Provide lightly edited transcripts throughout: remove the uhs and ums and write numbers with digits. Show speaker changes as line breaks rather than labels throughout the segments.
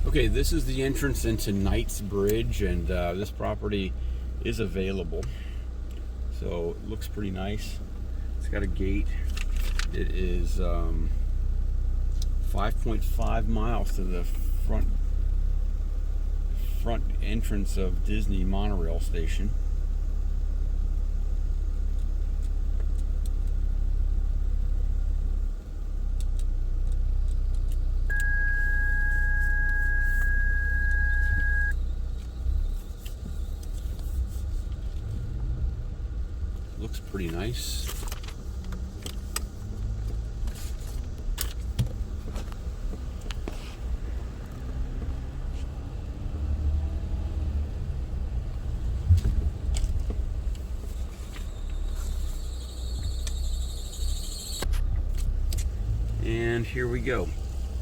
Okay, this is the entrance into Knightsbridge, and this property is available. So it looks pretty nice. It's got a gate. It is 5.5 miles to the front entrance of Disney monorail station. Looks pretty nice. And here we go,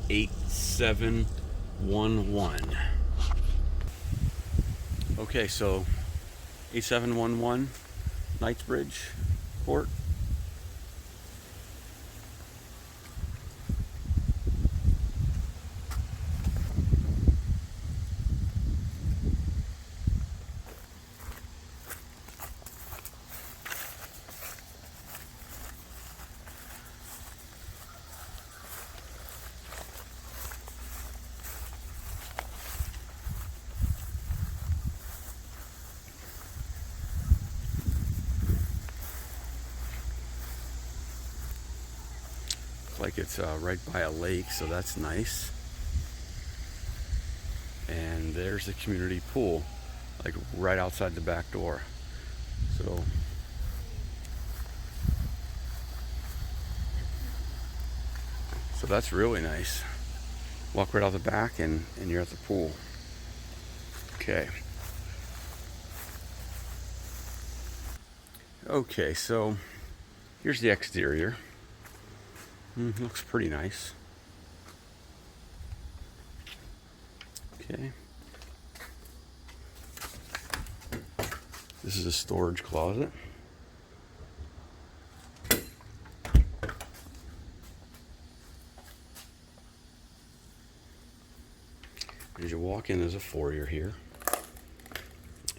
8711. Okay, so 8711 Knightsbridge Court. Like it's right by a lake, so that's nice. And there's the community pool, like right outside the back door. So that's really nice. Walk right out the back and you're at the pool. Okay. Okay, so here's the exterior. Looks pretty nice. Okay. This is a storage closet. As you walk in, there's a foyer here.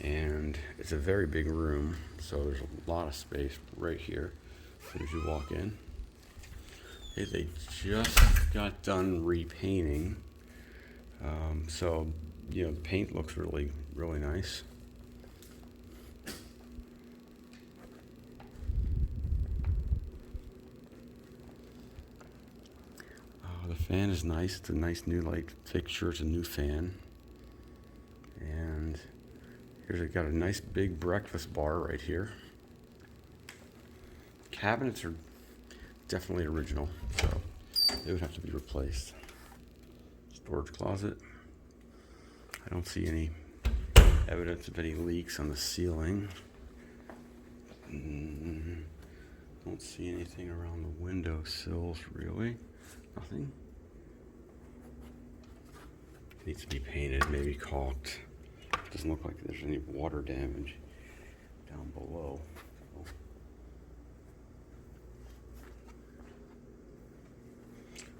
And it's a very big room, so there's a lot of space right here as you walk in. Hey, they just got done repainting. So, you know, the paint looks really, really nice. The fan is nice. It's a nice new light fixture. It's a new fan. And here's got a nice big breakfast bar right here. Cabinets are definitely original, so they would have to be replaced. Storage closet. I don't see any evidence of any leaks on the ceiling. Don't see anything around the window sills, really. Nothing. Needs to be painted, maybe caulked. Doesn't look like there's any water damage down below.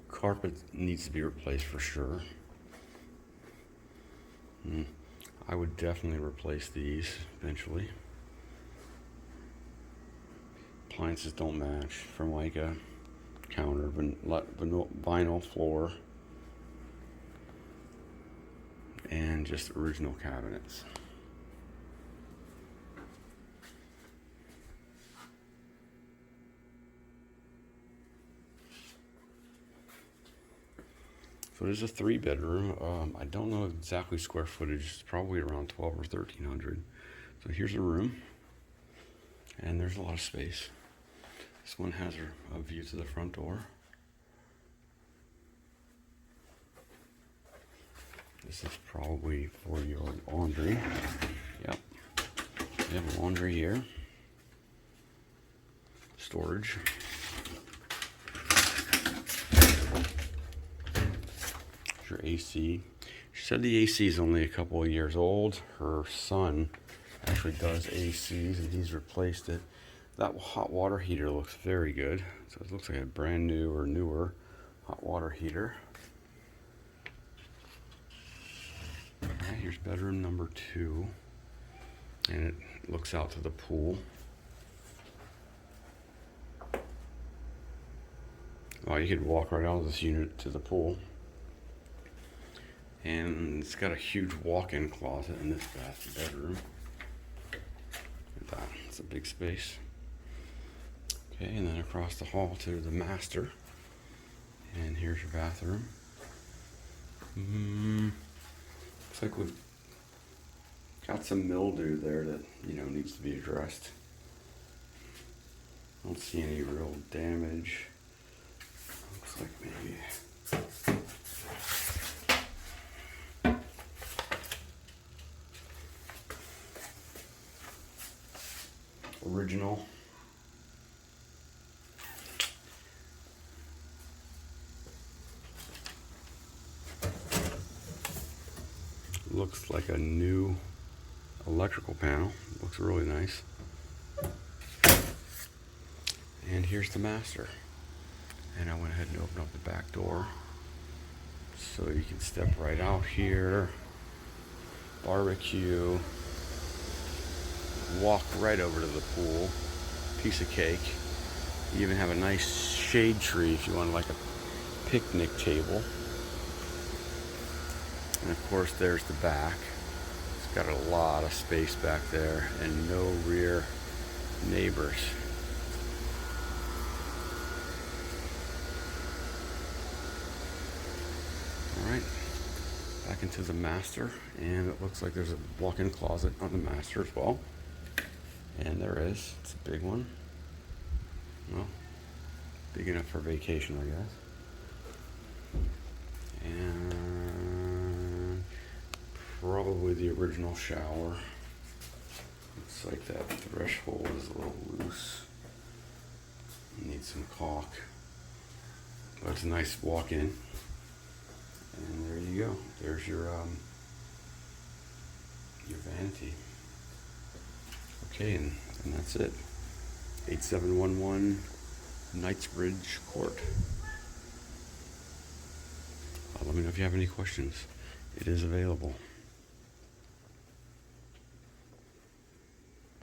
Carpet needs to be replaced for sure. I would definitely replace these eventually. Appliances don't match. Formica counter, vinyl floor, and just original cabinets. So there's a 3-bedroom. I don't know exactly square footage. It's probably around 12 or 1300. So here's a room, and there's a lot of space. This one has a view to the front door. This is probably for your laundry. Yep. We have laundry here. Storage. Your AC. She said the AC is only a couple of years old. Her son actually does ACs and he's replaced it. That hot water heater looks very good. So it looks like a brand new or newer hot water heater. here's bedroom number 2, and it looks out to the pool. Well, you could walk right out of this unit to the pool. And it's got a huge walk-in closet in this bedroom. Look at that, it's a big space. Okay, and then across the hall to the master. And here's your bathroom. Looks like we've got some mildew there that, needs to be addressed. I don't see any real damage. Looks like maybe original. Looks like a new electrical panel. Looks really nice. And here's the master. And I went ahead and opened up the back door so you can step right out here, barbecue, walk right over to the pool, piece of cake. You even have a nice shade tree if you want like a picnic table. And of course there's the back. It's got a lot of space back there and no rear neighbors. Alright, back into the master, and it looks like there's a walk-in closet on the master as well. And there is. It's a big one. Well, big enough for vacation, I guess. And probably the original shower. Looks like that threshold is a little loose. Needs some caulk. But it's a nice walk-in. And there you go. There's your vanity. Okay, and that's it. 8711 Knightsbridge Court. Let me know if you have any questions. It is available.